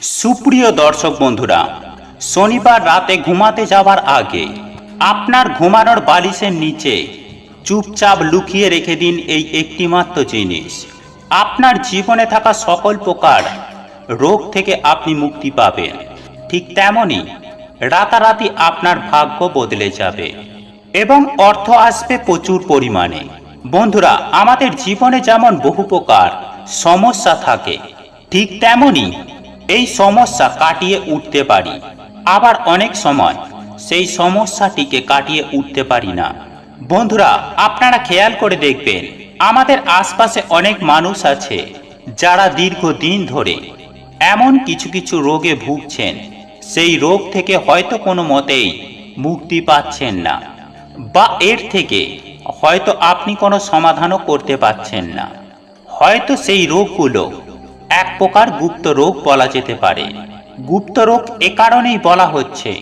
সুপ্রিয় দর্শক বন্ধুরা, শনিবার রাতে ঘুমাতে যাওয়ার আগে আপনার ঘুমানোর বালিশের নিচে চুপচাপ লুকিয়ে রেখে দিন এই একটিমাত্র জিনিস। আপনার জীবনে থাকা সকল প্রকার রোগ থেকে আপনি মুক্তি পাবেন। ঠিক তেমনি রাতারাতি আপনার ভাগ্য বদলে যাবে এবং অর্থ আসবে প্রচুর পরিমাণে। বন্ধুরা, আমাদের জীবনে যেমন বহু প্রকার সমস্যা থাকে, ঠিক তেমনি এই সমস্যা কাটিয়ে উঠতে পারি, আবার অনেক সময় সেই সমস্যাটিকে কাটিয়ে উঠতে পারি না। বন্ধুরা, আপনারা খেয়াল করে দেখবেন, আমাদের আশপাশে অনেক মানুষ আছে যারা দীর্ঘদিন ধরে এমন কিছু কিছু রোগে ভুগছেন, সেই রোগ থেকে হয়তো কোনো মতেই মুক্তি পাচ্ছেন না, বা এর থেকে হয়তো আপনি কোনো সমাধানও করতে পারছেন না। হয়তো সেই রোগগুলো এক প্রকার গুপ্ত রোগ বলা যেতে পারে। গুপ্ত রোগ এ কারণেই বলা হচ্ছে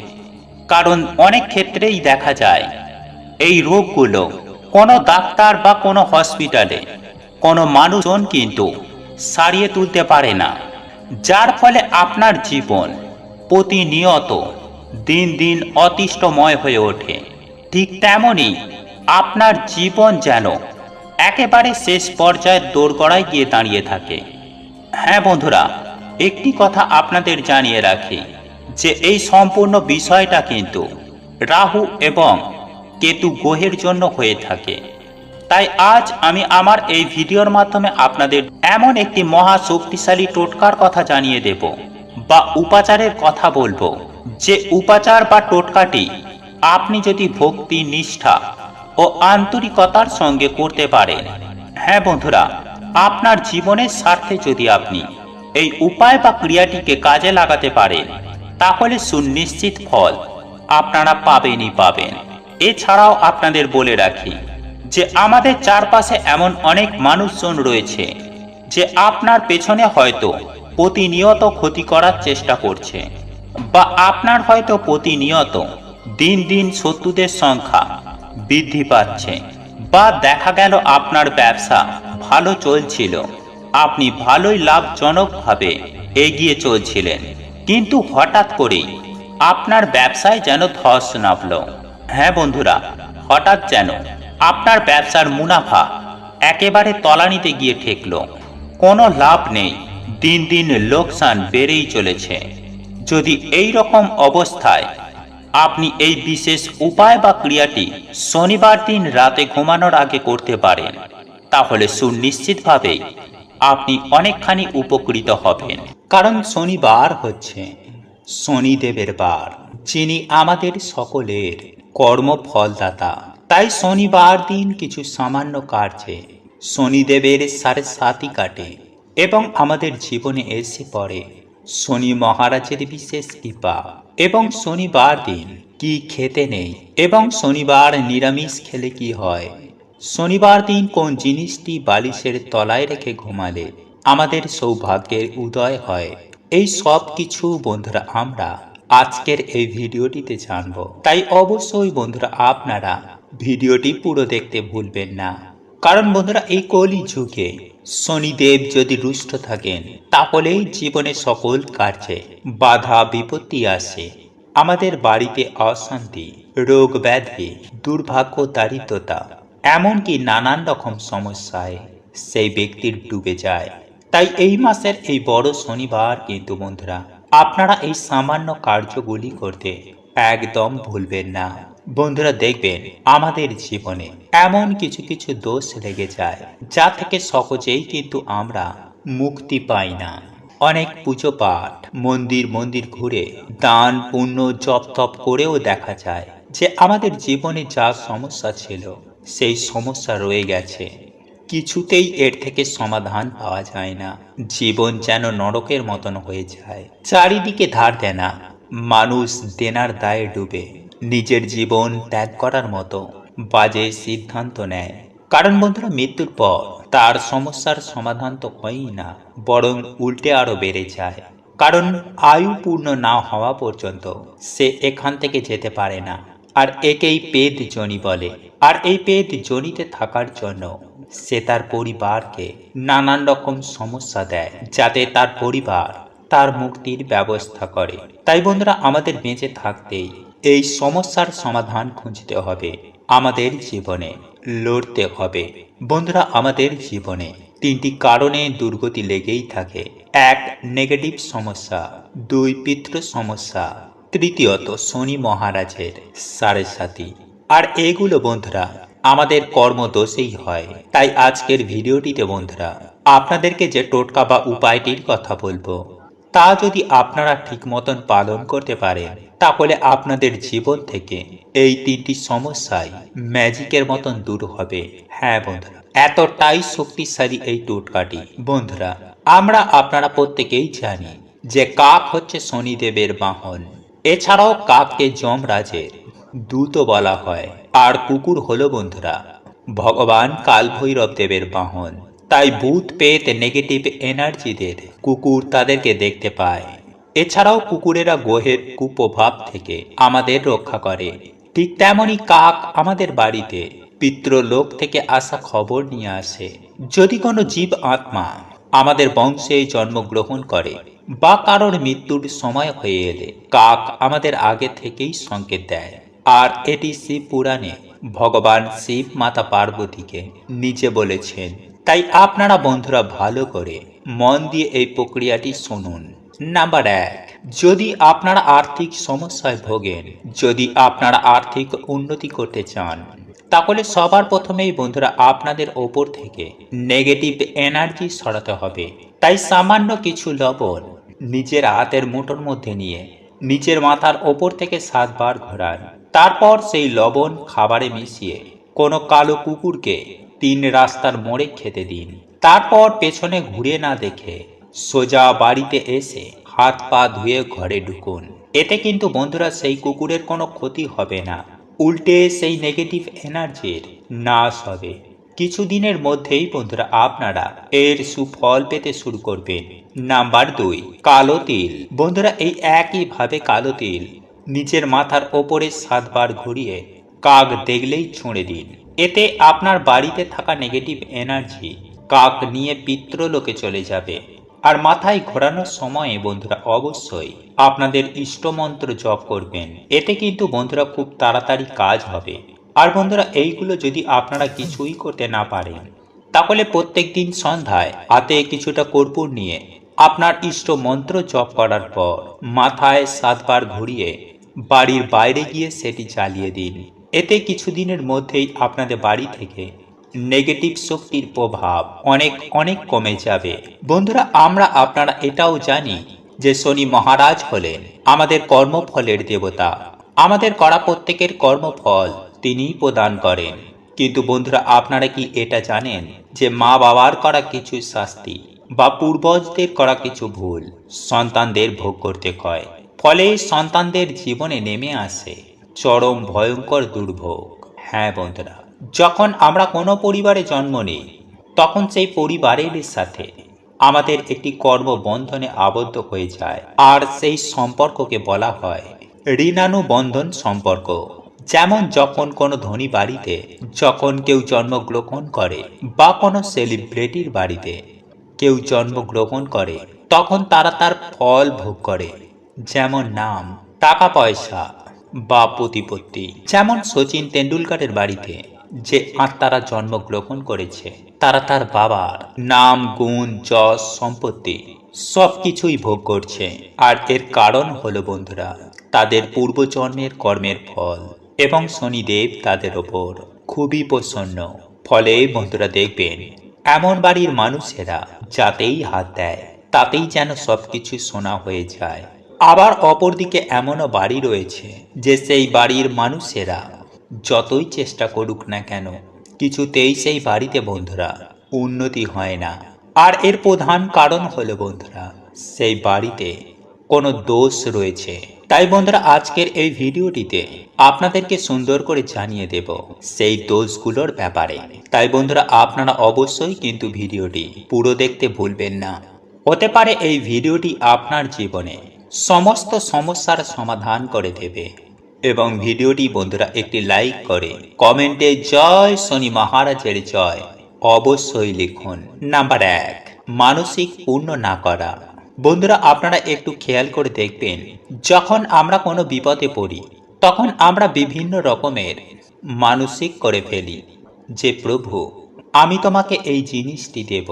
কারণ অনেক ক্ষেত্রেই দেখা যায় এই রোগগুলো কোনো ডাক্তার বা কোনো হসপিটালে কোনো মানুষজন কিন্তু সারিয়ে তুলতে পারে না, যার ফলে আপনার জীবন প্রতিনিয়ত দিন দিন অতিষ্ঠময় হয়ে ওঠে। ঠিক তেমনি আপনার জীবন যেন একেবারে শেষ পর্যায়ের দোরগোড়ায় গিয়ে দাঁড়িয়ে থাকে। হ্যাঁ বন্ধুরা, একটি কথা আপনাদের জানিয়ে রাখি যে এই সম্পূর্ণ বিষয়টা কিন্তু রাহু এবং কেতু গ্রহের জন্য হয়ে থাকে। তাই আজ আমি আমার এই ভিডিওর মাধ্যমে আপনাদের এমন একটি মহা শক্তিশালী টোটকার কথা জানিয়ে দেব বা উপাচারের কথা বলবো, যে উপাচার বা টোটকাটি আপনি যদি ভক্তি, নিষ্ঠা ও আন্তরিকতার সঙ্গে করতে পারেন, হ্যাঁ বন্ধুরা, আপনার জীবনের স্বার্থে যদি আপনি এই উপায় বা ক্রিয়াটিকে কাজে লাগাতে পারেন, তাহলে সুনিশ্চিত ফল আপনারা পাবেনই পাবেন। এছাড়াও আপনাদের বলে রাখি যে আমাদের চারপাশে এমন অনেক মানুষজন রয়েছে যে আপনার পেছনে হয়তো প্রতিনিয়ত ক্ষতি করার চেষ্টা করছে, বা আপনার হয়তো প্রতিনিয়ত দিন দিন শত্রুদের সংখ্যা বৃদ্ধি পাচ্ছে, বা দেখা গেল আপনার ব্যবসা ভালো চলছিল, আপনি ভালোই লাভজনকভাবে এগিয়ে চলছিলেন, কিন্তু হঠাৎ করেই আপনার ব্যবসায় যেন ধস নামল। হ্যাঁ বন্ধুরা, হঠাৎ যেন আপনার ব্যবসার মুনাফা একেবারে তলানিতে গিয়ে ঠেকল, কোনো লাভ নেই, দিন দিন লোকসান বেড়েই চলেছে। যদি এই রকম অবস্থায় আপনি এই বিশেষ উপায় বা ক্রিয়াটি শনিবার দিন রাতে ঘুমানোর আগে করতে পারেন, তাহলে সুনিশ্চিতভাবেই আপনি অনেকখানি উপকৃত হবেন। কারণ শনিবার হচ্ছে শনিদেবের বার, যিনি আমাদের সকলের কর্মফলদাতা। তাই শনিবার দিন কিছু সামান্য কার্যে শনিদেবের সাড়ে কাটে এবং আমাদের জীবনে এসে পড়ে শনি মহারাজের বিশেষ কৃপা। এবং শনিবার দিন কি খেতে নেই এবং শনিবার নিরামিষ খেলে কি হয়, শনিবার দিন কোন জিনিসটি বালিশের তলায় রেখে ঘুমালে আমাদের সৌভাগ্যের উদয় হয়, এই সব কিছু বন্ধুরা আমরা আজকের এই ভিডিওটিতে জানবো। তাই অবশ্যই বন্ধুরা আপনারা ভিডিওটি পুরো দেখতে ভুলবেন না। কারণ বন্ধুরা, এই কলি যুগে শনিদেব যদি রুষ্ট থাকেন, তাহলেই জীবনে সকল কার্যে বাধা বিপত্তি আসে, আমাদের বাড়িতে অশান্তি, রোগ ব্যাধি, দুর্ভাগ্য, দারিদ্রতা, এমনকি নানান রকম সমস্যায় সেই ব্যক্তির ডুবে যায়। তাই এই মাসের এই বড় শনিবার কিন্তু বন্ধুরা আপনারা এই সামান্য কার্যগুলি করতে একদম ভুলবেন না। বন্ধুরা দেখবেন আমাদের জীবনে এমন কিছু কিছু দোষ লেগে যায়, যা থেকে সহজেই কিন্তু আমরা মুক্তি পাই না। অনেক পুজো পাঠ, মন্দির ঘুরে দান পুণ্য জপ তপ করেও দেখা যায় যে আমাদের জীবনে যা সমস্যা ছিল সেই সমস্যা রয়ে গেছে, কিছুতেই এর থেকে সমাধান পাওয়া যায় না। জীবন যেন নরকের মতন হয়ে যায়, চারিদিকে ধার দেনা, মানুষ দেনার দায়ে ডুবে নিজের জীবন ত্যাগ করার মতো বাজে সিদ্ধান্ত নেয়। কারণ বন্ধুরা, মৃত্যুর পর তার সমস্যার সমাধান তো হয়ই না, বরং উল্টে আরো বেড়ে যায়। কারণ আয়ু পূর্ণ না হওয়া পর্যন্ত সে এখান থেকে যেতে পারে না। আর একেই পেদ জনি বলে। আর এই পেদ জনিতে থাকার জন্য সে তার পরিবারকে নানান রকম সমস্যা দেয়, যাতে তার পরিবার তার মুক্তির ব্যবস্থা করে। তাই বন্ধুরা, আমাদের বেঁচে থাকতেই এই সমস্যার সমাধান খুঁজতে হবে, আমাদের জীবনে লড়তে হবে। বন্ধুরা, আমাদের জীবনে তিনটি কারণে দুর্গতি লেগেই থাকে। এক, নেগেটিভ সমস্যা। দুই, পিতৃ সমস্যা। তৃতীয়ত, শনি মহারাজের সাড়ে সাথী। আর এগুলো বন্ধুরা আমাদের কর্মদোষেই হয়। তাই আজকের ভিডিওটিতে বন্ধুরা আপনাদেরকে যে টোটকা বা উপায়টির কথা বলবো, তা যদি আপনারা ঠিক মতন পালন করতে পারেন, তাহলে আপনাদের জীবন থেকে এই তিনটি সমস্যাই ম্যাজিকের মতন দূর হবে। হ্যাঁ বন্ধুরা, এতটাই শক্তিশালী এই টোটকাটি। বন্ধুরা, আমরা আপনারা প্রত্যেকেই জানি যে কাক হচ্ছে শনিদেবের বাহন। এছাড়াও কাককে যমরাজের দূত বলা হয়। আর কুকুর হলো বন্ধুরা ভগবান কালভৈরব দেবের বাহন। তাই ভূত পেত নেগেটিভ এনার্জিদের কুকুর তাদেরকে দেখতে পায়। এছাড়াও কুকুরেরা গ্রহের কুপ্রভাব থেকে আমাদের রক্ষা করে। ঠিক তেমনই কাক আমাদের বাড়িতে পিতৃলোক থেকে আসা খবর নিয়ে আসে। যদি কোনো জীব আত্মা আমাদের বংশে জন্মগ্রহণ করে বা কারোর মৃত্যুর সময় হয়ে এলে কাক আমাদের আগে থেকেই সংকেত দেয়। আর এটি শিব পুরাণে ভগবান শিব মাতা পার্বতীকে নিজে বলেছেন। তাই আপনারা বন্ধুরা ভালো করে মন দিয়ে এই প্রক্রিয়াটি শুনুন। নাম্বার 1, যদি আপনারা আর্থিক সমস্যায় ভোগেন, যদি আপনারা আর্থিক উন্নতি করতে চান, তাহলে সবার প্রথমেই বন্ধুরা আপনাদের ওপর থেকে নেগেটিভ এনার্জি সরাতে হবে। তাই সামান্য কিছু লবণ নিজের হাতের মুঠোর মধ্যে নিয়ে নিজের মাথার ওপর থেকে 7 বার ঘোরান। তারপর সেই লবণ খাবারে মিশিয়ে কোনো কালো কুকুরকে 3 রাস্তার মোড়ে খেতে দিন। তারপর পেছনে ঘুরে না দেখে সোজা বাড়িতে এসে হাত পা ধুয়ে ঘরে ঢুকুন। এতে কিন্তু বন্ধুরা সেই কুকুরের কোনো ক্ষতি হবে না, উল্টে সেই নেগেটিভ এনার্জির নাশ হবে। কিছুদিনের মধ্যেই বন্ধুরা আপনারা এর সুফল পেতে শুরু করবেন। নাম্বার 2, কালো তিল। বন্ধুরা, এই একইভাবে কালো তিল নিজের মাথার ওপরে 7 বার ঘুরিয়ে কাক দেখলেই ছুঁড়ে দিন। এতে আপনার বাড়িতে থাকা নেগেটিভ এনার্জি কাক নিয়ে পিতৃলোকে চলে যাবে। আর মাথায় ঘোরানোর সময়ে বন্ধুরা অবশ্যই আপনাদের ইষ্টমন্ত্র জপ করবেন। এতে কিন্তু বন্ধুরা খুব তাড়াতাড়ি কাজ হবে। আর বন্ধুরা, এইগুলো যদি আপনারা কিছুই করতে না পারেন, তাহলে প্রত্যেক দিন সন্ধ্যায় হাতে কিছুটা কর্পূর নিয়ে আপনার ইষ্ট মন্ত্র জপ করার পর মাথায় 7 বার ঘুরিয়ে বাড়ির বাইরে গিয়ে সেটি জ্বালিয়ে দিন। এতে কিছুদিনের মধ্যেই আপনাদের বাড়ি থেকে নেগেটিভ শক্তির প্রভাব অনেক অনেক কমে যাবে। বন্ধুরা, আমরা আপনারা এটাও জানি যে শনি মহারাজ হলেন আমাদের কর্মফলের দেবতা। আমাদের করা প্রত্যেকের কর্মফল তিনিই প্রদান করেন। কিন্তু বন্ধুরা, আপনারা কি এটা জানেন যে মা বাবার করা কিছু শাস্তি বা পূর্বজদের করা কিছু ভুল সন্তানদের ভোগ করতে হয়। ফলে সন্তানদের জীবনে নেমে আসে চরম ভয়ঙ্কর দুর্ভোগ। হ্যাঁ বন্ধুরা, যখন আমরা কোনো পরিবারে জন্ম নিই, তখন সেই পরিবারের সাথে আমাদের একটি কর্মবন্ধনে আবদ্ধ হয়ে যায়। আর সেই সম্পর্ককে বলা হয় ঋণানুবন্ধন সম্পর্ক। যেমন যখন কোনো ধনী বাড়িতে যখন কেউ জন্মগ্রহণ করে বা কোনো সেলিব্রিটির বাড়িতে কেউ জন্মগ্রহণ করে, তখন তারা তার ফল ভোগ করে। যেমন নাম, টাকা পয়সা বা প্রতিপত্তি। যেমন সচিন তেন্ডুলকরের বাড়িতে যে আত্মারা জন্মগ্রহণ করেছে, তারা তার বাবার নাম, গুণ, যশ, সম্পত্তি সবকিছুই ভোগ করছে। আর এর কারণ হলো বন্ধুরা তাদের পূর্বজন্মের কর্মের ফল। এবং শনিদেব তাদের ওপর খুবই প্রসন্ন। ফলে বন্ধুরা দেখবেন এমন বাড়ির মানুষেরা যাতেই হাত দেয় তাতেই যেন সবকিছু সোনা হয়ে যায়। আবার অপরদিকে এমনও বাড়ি রয়েছে যে সেই বাড়ির মানুষেরা যতই চেষ্টা করুক না কেন, কিছুতেই সেই বাড়িতে বন্ধুরা উন্নতি হয় না। আর এর প্রধান কারণ হলো বন্ধুরা সেই বাড়িতে কোনো দোষ রয়েছে। তাই বন্ধুরা, আজকের এই ভিডিওটিতে আপনাদেরকে সুন্দর করে জানিয়ে দেব সেই দোষগুলোর ব্যাপারে। তাই বন্ধুরা, আপনারা অবশ্যই কিন্তু ভিডিওটি পুরো দেখতে ভুলবেন না। হতে পারে এই ভিডিওটি আপনার জীবনে সমস্ত সমস্যার সমাধান করে দেবে। এবং ভিডিওটি বন্ধুরা একটি লাইক করে কমেন্টে জয় শনি মহারাজের জয় অবশ্যই লিখুন। নাম্বার 1, মানসিক পূর্ণ না করা। বন্ধুরা, আপনারা একটু খেয়াল করে দেখবেন, যখন আমরা কোনো বিপদে পড়ি তখন আমরা বিভিন্ন রকমের মানসিক করে ফেলি যে প্রভু, আমি তোমাকে এই জিনিসটি দেব,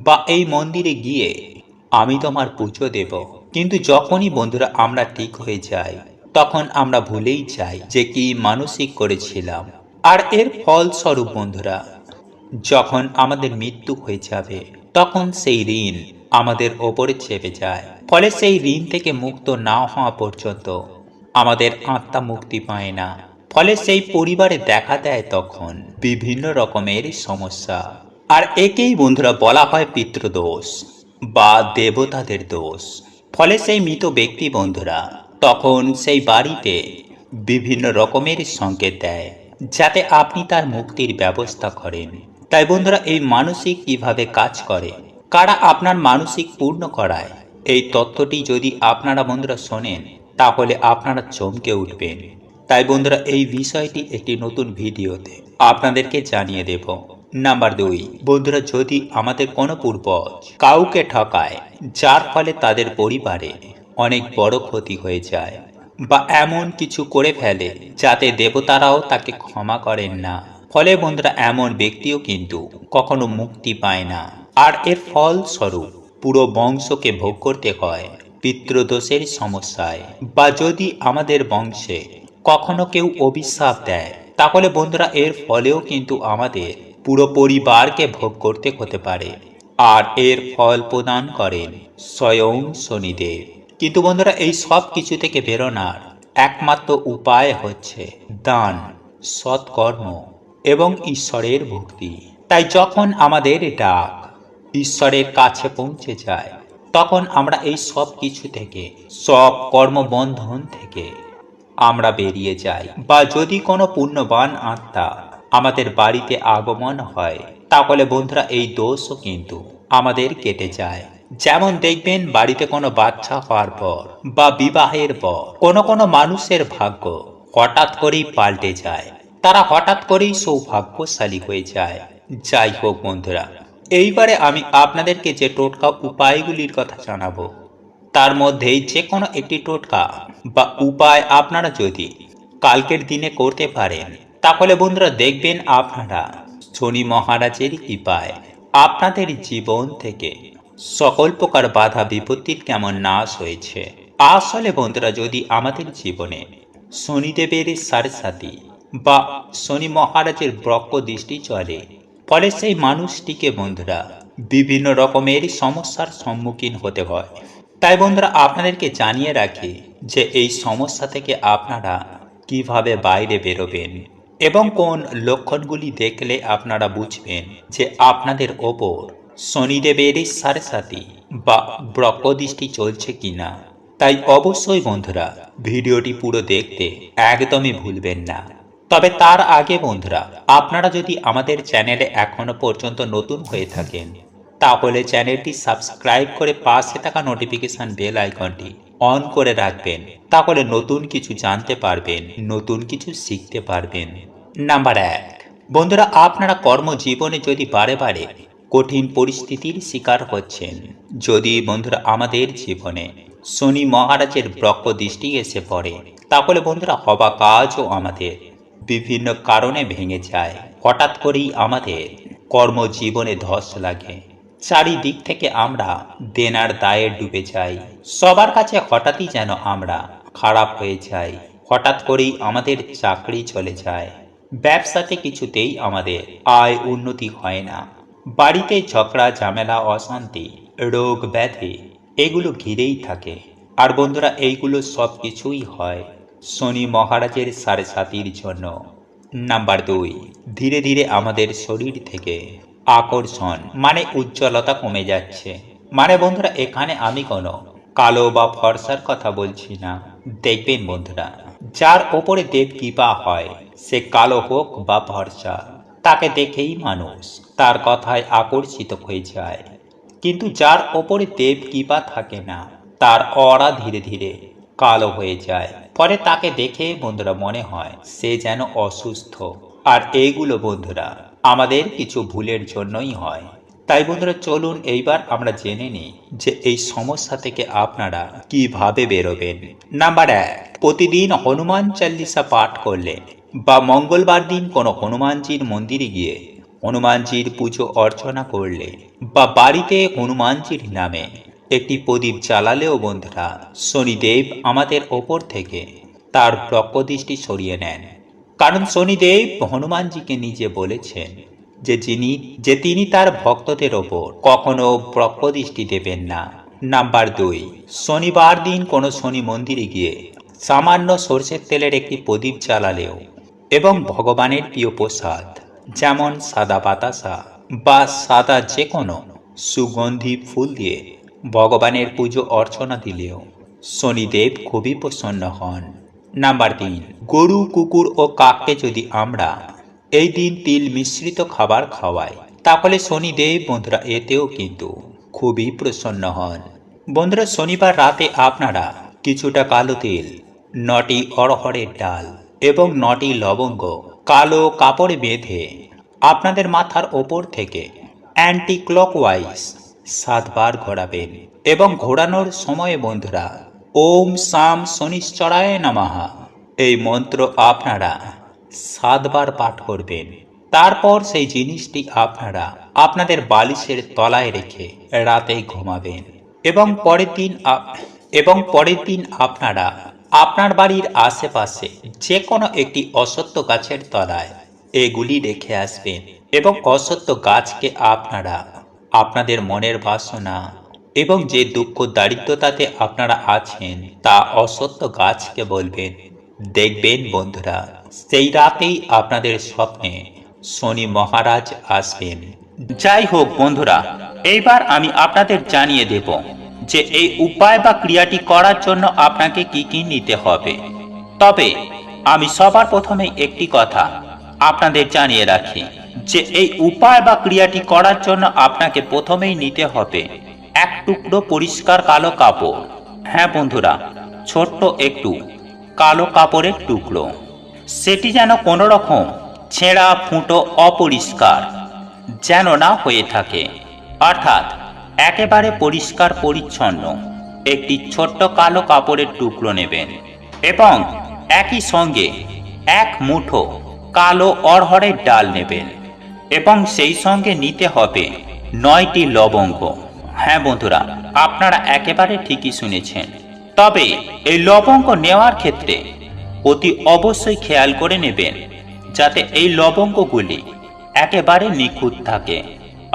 বা এই মন্দিরে গিয়ে আমি তোমার পুজো দেব। কিন্তু যখনই বন্ধুরা আমরা ঠিক হয়ে যাই, তখন আমরা ভুলেই যাই যে কি মানসিক করেছিলাম। আর এর ফলস্বরূপ বন্ধুরা, যখন আমাদের মৃত্যু হয়ে যাবে তখন সেই ঋণ আমাদের ওপরে চেপে যায়। ফলে সেই ঋণ থেকে মুক্ত না হওয়া পর্যন্ত আমাদের আত্মা মুক্তি পায় না। ফলে সেই পরিবারে দেখা দেয় তখন বিভিন্ন রকমের সমস্যা। আর একেই বন্ধুরা বলা হয় পিতৃদোষ বা দেবতাদের দোষ। ফলে সেই মৃত ব্যক্তি বন্ধুরা তখন সেই বাড়িতে বিভিন্ন রকমের সংকেত দেয় যাতে আপনি তার মুক্তির ব্যবস্থা করেন। তাই বন্ধুরা, এই মানসিক কিভাবে কাজ করে, কারা আপনার মানসিক পূর্ণ করায়, এই তথ্যটি যদি আপনারা বন্ধুরা শোনেন তাহলে আপনারা চমকে উঠবেন। তাই বন্ধুরা, এই বিষয়টি একটি নতুন ভিডিওতে আপনাদেরকে জানিয়ে দেব। নাম্বার 2, বন্ধুরা, যদি আমাদের কোনো পূর্বজ কাউকে ঠকায় যার ফলে তাদের পরিবারে অনেক বড় ক্ষতি হয়ে যায়, বা এমন কিছু করে ফেলে যাতে দেবতারাও তাকে ক্ষমা করেন না, ফলে বন্ধুরা এমন ব্যক্তিও কিন্তু কখনো মুক্তি পায় না। আর এর ফলস্বরূপ পুরো বংশকে ভোগ করতে হয় পিতৃদোষের সমস্যায়। বা যদি আমাদের বংশে কখনো কেউ অভিশাপ দেয়, তাহলে বন্ধুরা এর ফলেও কিন্তু আমাদের পুরো পরিবারকে ভোগ করতে হতে পারে। আর এর ফল প্রদান করেন স্বয়ং শনিদেব। কিন্তু বন্ধুরা, এই সব কিছু থেকে বেরোনার একমাত্র উপায় হচ্ছে দান, সৎকর্ম এবং ঈশ্বরের ভক্তি। তাই যখন আমাদের ডাক ঈশ্বরের কাছে পৌঁছে যায়, তখন আমরা এই সব কিছু থেকে, সব কর্মবন্ধন থেকে আমরা বেরিয়ে যাই। বা যদি কোনো পুণ্যবান আত্মা আমাদের বাড়িতে আগমন হয়, তাহলে বন্ধুরা এই দোষও কিন্তু আমাদের কেটে যায়। যেমন দেখবেন, বাড়িতে কোনো বাচ্চা হওয়ার পর বা বিবাহের পর কোনো কোনো মানুষের ভাগ্য হঠাৎ করেই পাল্টে যায়, তারা হঠাৎ করেই সৌভাগ্যশালী হয়ে যায়। যাই হোক বন্ধুরা, এইবারে আমি আপনাদেরকে যে টোটকা উপায়গুলির কথা জানাবো, তার মধ্যেই যে কোনো একটি টোটকা বা উপায় আপনারা যদি কালকের দিনে করতে পারেন, তাহলে বন্ধুরা দেখবেন আপনারা শনি মহারাজের কৃপায় আপনাদের জীবন থেকে সকল প্রকার বাধা বিপত্তির কেমন নাশ হয়েছে। আসলে বন্ধুরা, যদি আমাদের জীবনে শনিদেবের সাড়ে বা শনি মহারাজের ব্রহ্ম দৃষ্টি চলে, ফলে সেই মানুষটিকে বন্ধুরা বিভিন্ন রকমের সমস্যার সম্মুখীন হতে হয়। তাই বন্ধুরা, আপনাদেরকে জানিয়ে রাখি যে এই সমস্যা থেকে আপনারা কিভাবে বাইরে বেরোবেন এবং কোন লক্ষণগুলি দেখলে আপনারা বুঝবেন যে আপনাদের ওপর শনিদেবের সাড়ে বা ব্রহ্মদৃষ্টি চলছে কিনা। তাই অবশ্যই বন্ধুরা ভিডিওটি পুরো দেখতে একদমই ভুলবেন না। তবে তার আগে বন্ধুরা, আপনারা যদি আমাদের চ্যানেলে এখনো পর্যন্ত নতুন হয়ে থাকেন, তাহলে চ্যানেলটি সাবস্ক্রাইব করে পাশে থাকা নোটিফিকেশন বেল আইকনটি অন করে রাখবেন। তাহলে নতুন কিছু জানতে পারবেন, নতুন কিছু শিখতে পারবেন। নাম্বার 1, বন্ধুরা, আপনারা কর্মজীবনে যদি বারে বারে কঠিন পরিস্থিতির শিকার হচ্ছেন, যদি বন্ধুরা আমাদের জীবনে শনি মহারাজের ব্রহ্ম দৃষ্টি এসে পড়ে, তাহলে বন্ধুরা হবা কাজও আমাদের বিভিন্ন কারণে ভেঙে যায়। হঠাৎ করেই আমাদের কর্মজীবনে ধস লাগে, চারিদিক থেকে আমরা দেনার দায়ে ডুবে যাই, সবার কাছে হঠাৎই যেন আমরা খারাপ হয়ে যাই, হঠাৎ করেই আমাদের চাকরি চলে যায়, ব্যবসাতে কিছুতেই আমাদের আয় উন্নতি হয় না, বাড়িতে ঝগড়া ঝামেলা অশান্তি রোগ ব্যাধি এগুলো ঘিরেই থাকে। আর বন্ধুরা এইগুলো সব কিছুই হয় শনি মহারাজের সাড়ে জন্য। নাম্বার 2, ধীরে ধীরে আমাদের শরীর থেকে আকর্ষণ মানে উজ্জ্বলতা কমে যাচ্ছে। মানে বন্ধুরা, এখানে আমি কোনো কালো বা ফর্সার কথা বলছি না। দেখবেন বন্ধুরা, যার ওপরে দেব কৃপা হয়, সে কালো হোক বা ফর্সা, তাকে দেখেই মানুষ তার কথায় আকর্ষিত হয়ে যায়। কিন্তু যার ওপরে দেব কৃপা থাকে না, তার অরা ধীরে ধীরে কালো হয়ে যায়, পরে তাকে দেখে বন্ধুরা মনে হয় সে যেন অসুস্থ। আর এইগুলো বন্ধুরা আমাদের কিছু ভুলের জন্যই হয়। তাই বন্ধুরা চলুন এইবার আমরা জেনে নিই যে এই সমস্যা থেকে আপনারা কিভাবে বেরোবেন। নাম্বার 1, প্রতিদিন হনুমান চালিসা পাঠ করলে বা মঙ্গলবার দিন কোনো হনুমানজির মন্দিরে গিয়ে হনুমানজির পুজো অর্চনা করলে বা বাড়িতে হনুমানজির নামে একটি প্রদীপ জ্বালালেও বন্ধুরা শনিদেব আমাদের ওপর থেকে তার বক্রদৃষ্টি সরিয়ে নেন। কারণ শনিদেব হনুমানজিকে নিজে বলেছেন যে তিনি তার ভক্তদের ওপর কখনো বক্রদৃষ্টি দেবেন না। নাম্বার 2, শনিবার দিন কোনো শনি মন্দিরে গিয়ে সামান্য সরষের তেলের একটি প্রদীপ জ্বালালেও এবং ভগবানের প্রিয় প্রসাদ যেমন সাদা বাতাসা বা সাদা যে কোনো সুগন্ধি ফুল দিয়ে ভগবানের পুজো অর্চনা দিলেও শনিদেব খুবই প্রসন্ন হন। নাম্বার 3, গরু কুকুর ও কাককে যদি আমরা এই দিন তিল মিশ্রিত খাবার খাওয়াই তাহলে শনিদেব বন্ধুরা এতেও কিন্তু খুবই প্রসন্ন হন। বন্ধুরা শনিবার রাতে আপনারা কিছুটা কালো তিল, 9টি অড়হরের ডাল এবং 9টি লবঙ্গ কালো কাপড়ে বেঁধে আপনাদের মাথার ওপর থেকে অ্যান্টি ক্লকওয়াইজ 7 বার ঘোরাবেন এবং ঘোরানোর সময়ে বন্ধুরা ওম সাম শনিশ্চরায় নমঃ এই মন্ত্র আপনারা 7 বার পাঠ করবেন। তারপর সেই জিনিসটি আপনারা আপনাদের বালিশের তলায় রেখে রাতে ঘুমাবেন এবং পরের দিন আপনারা আপনার বাড়ির আশেপাশে যে কোনো একটি অশ্বত্থ গাছের তলায় এগুলি রেখে আসবেন এবং অশ্বত্থ গাছকে আপনারা আপনাদের মনের বাসনা এবং যে দুঃখ দারিদ্রতাতে আপনারা আছেন তা অশ্বত্থ গাছকে বলবেন। দেখবেন বন্ধুরা সেই রাতেই আপনাদের স্বপ্নে শনি মহারাজ আসবেন। যাই হোক বন্ধুরা, এইবার আমি আপনাদের জানিয়ে দেব যে এই উপায় বা ক্রিয়াটি করার জন্য আপনাকে কি কি নিতে হবে। তবে আমি সবার প্রথমে একটি কথা আপনাদের জানিয়ে রাখি যে এই উপায় বা ক্রিয়াটি করার জন্য আপনাকে প্রথমেই নিতে হবে এক টুকরো পরিষ্কার কালো কাপড়। হ্যাঁ বন্ধুরা, ছোট্ট একটু কালো কাপড়ের টুকরো, সেটি যেন কোনো রকম ছেঁড়া ফুটো অপরিষ্কার যেন না হয়ে থাকে, অর্থাৎ একেবারে পরিষ্কার পরিচ্ছন্ন একটি ছোট্ট কালো কাপড়ের টুকরো নেবেন এবং একই সঙ্গে 1 মুঠো কালো অড়হরের ডাল নেবেন এবং সেই সঙ্গে নিতে হবে 9টি লবঙ্গ। হ্যাঁ বন্ধুরা, আপনারা একেবারে ঠিকই শুনেছেন। তবে এই লবঙ্গ নেওয়ার ক্ষেত্রে অতি অবশ্যই খেয়াল করে নেবেন যাতে এই লবঙ্গগুলি একেবারে নিখুঁত থাকে,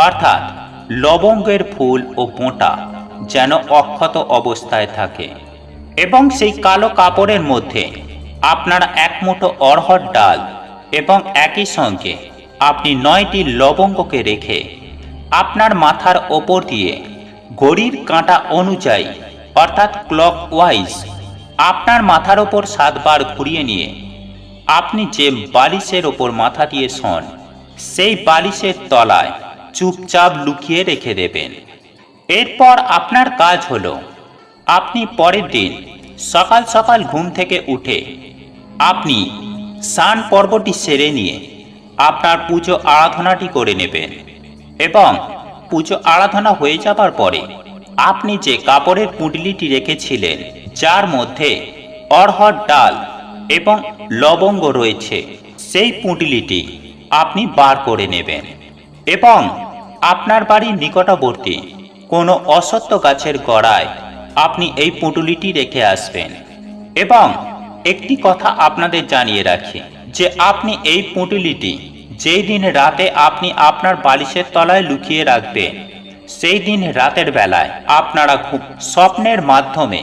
অর্থাৎ লবঙ্গের ফুল ও বোঁটা যেন অক্ষত অবস্থায় থাকে। এবং সেই কালো কাপড়ের মধ্যে আপনারা 1 মুঠো অড়হর ডাল এবং একই সঙ্গে আপনি 9টি লবঙ্গকে রেখে আপনার মাথার ওপর দিয়ে ঘড়ির কাঁটা অনুযায়ী অর্থাৎ ক্লকওয়াইজ আপনার মাথার ওপর 7 বার ঘুরিয়ে নিয়ে আপনি যে বালিশের ওপর মাথা দিয়ে শোন সেই বালিশের তলায় চুপচাপ লুকিয়ে রেখে দেবেন। এরপর আপনার কাজ হলো আপনি পরের দিন সকাল সকাল ঘুম থেকে উঠে আপনি স্নান পর্বটি সেরে নিয়ে আপনার পুজো আরাধনাটি করে নেবেন এবং পুজো আরাধনা হয়ে যাবার পরে আপনি যে কাপড়ের পুঁটলিটি রেখেছিলেন যার মধ্যে অড়হর ডাল এবং লবঙ্গ রয়েছে সেই পুঁটলিটি আপনি বার করে নেবেন এবং আপনার বাড়ির নিকটবর্তী কোনো অশ্বত্থ গাছের গোড়ায় আপনি এই পুঁটলিটি রেখে আসবেন। এবং একটি কথা আপনাদের জানিয়ে রাখি যে আপনি এই পুঁটলিটি যেই দিন রাতে আপনি আপনার বালিশের তলায় লুকিয়ে রাখবেন সেই দিন রাতের বেলায় আপনারা খুব স্বপ্নের মাধ্যমে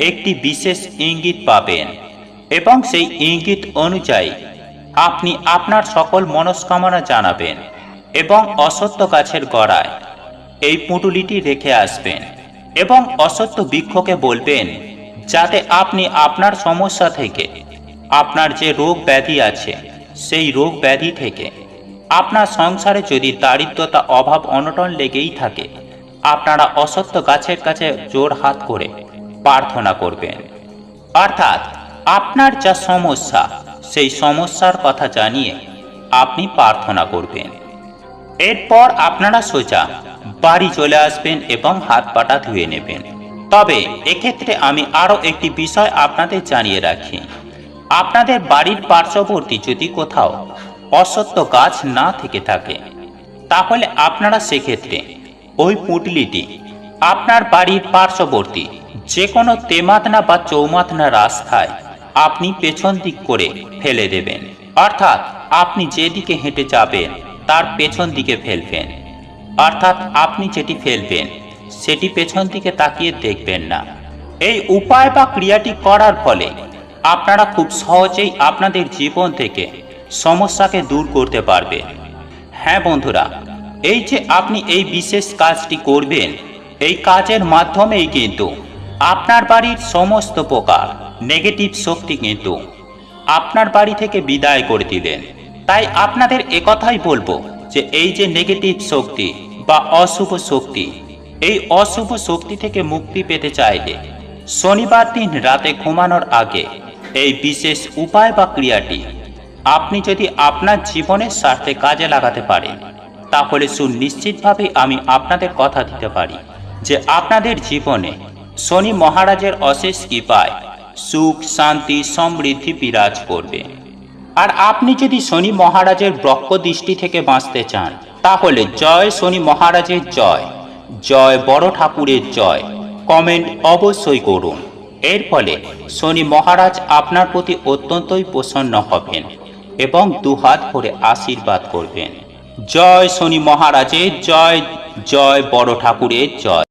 একটি বিশেষ ইঙ্গিত পাবেন এবং সেই ইঙ্গিত অনুযায়ী আপনি আপনার সকল মনস্কামনা জানাবেন এবং অশ্বত্থ গাছের গোড়ায় এই পুঁটুলিটি রেখে আসবেন এবং অশ্বত্থ বৃক্ষকে বলবেন যাতে আপনি আপনার সমস্যা থেকে, আপনার যে রোগ ব্যাধি আছে সেই রোগ ব্যাধি থেকে, আপনার সংসারে যদি দারিদ্রতা অভাব অনটন লেগেই থাকে আপনারা অশ্বত্থ গাছের কাছে জোর হাত করে প্রার্থনা করবেন, অর্থাৎ আপনার যা সমস্যা সেই সমস্যার কথা জানিয়ে আপনি প্রার্থনা করবেন। এরপর আপনারা সোজা বাড়ি চলে আসবেন এবং হাত পাটা ধুয়ে নেবেন। তবে এক্ষেত্রে আমি আরও একটি বিষয় আপনাদের জানিয়ে রাখি, আপনাদের বাড়ির পার্শ্ববর্তী যদি কোথাও অশ্বত্থ গাছ না থেকে থাকে, তাহলে আপনারা সেক্ষেত্রে ওই পুঁটলিটি আপনার বাড়ির পার্শ্ববর্তী যে কোনো তেমাতনা বা চৌমাতনা রাস্তায় আপনি পেছন দিক করে ফেলে দেবেন। অর্থাৎ আপনি যেদিকে হেঁটে যাবেন তার পেছন দিকে ফেলবেন। অর্থাৎ আপনি যেটি ফেলবেন সেটি পেছন দিকে তাকিয়ে দেখবেন না। এই উপায় বা ক্রিয়াটি করার ফলে আপনারা খুব সহজেই আপনাদের জীবন থেকে সমস্যাকে দূর করতে পারবেন। হ্যাঁ বন্ধুরা, এই যে আপনি এই বিশেষ কাজটি করবেন, এই কাজের মাধ্যমেই কিন্তু আপনার বাড়ির সমস্ত প্রকার নেগেটিভ শক্তি কিন্তু আপনার বাড়ি থেকে বিদায় করে দিলেন। তাই আপনাদের একথাই বলবো যে এই যে নেগেটিভ শক্তি বা অশুভ শক্তি, এই অশুভ শক্তি থেকে মুক্তি পেতে চাইলে শনিবার দিন রাতে ঘুমানোর আগে এই বিশেষ উপায় বা ক্রিয়াটি আপনি যদি আপনার জীবনের স্বার্থে কাজে লাগাতে পারেন, তাহলে সুনিশ্চিতভাবে আমি আপনাদের কথা দিতে পারি যে আপনাদের জীবনে শনি মহারাজের অশেষ কৃপায় সুখ, শান্তি, সমৃদ্ধি বিরাজ করবে। আর আপনি যদি শনি মহারাজের ব্রহ্ম দৃষ্টি থেকে বাঁচতে চান, তাহলে জয় শনি মহারাজের জয়, জয় বড় ঠাকুরের জয় কমেন্ট অবশ্যই করুন। এর ফলে শনি মহারাজ আপনার প্রতি অত্যন্তই প্রসন্ন হবেন এবং দুহাত ভরে আশীর্বাদ করবেন। জয় শনি মহারাজের জয়, জয় বড় ঠাকুরের জয়।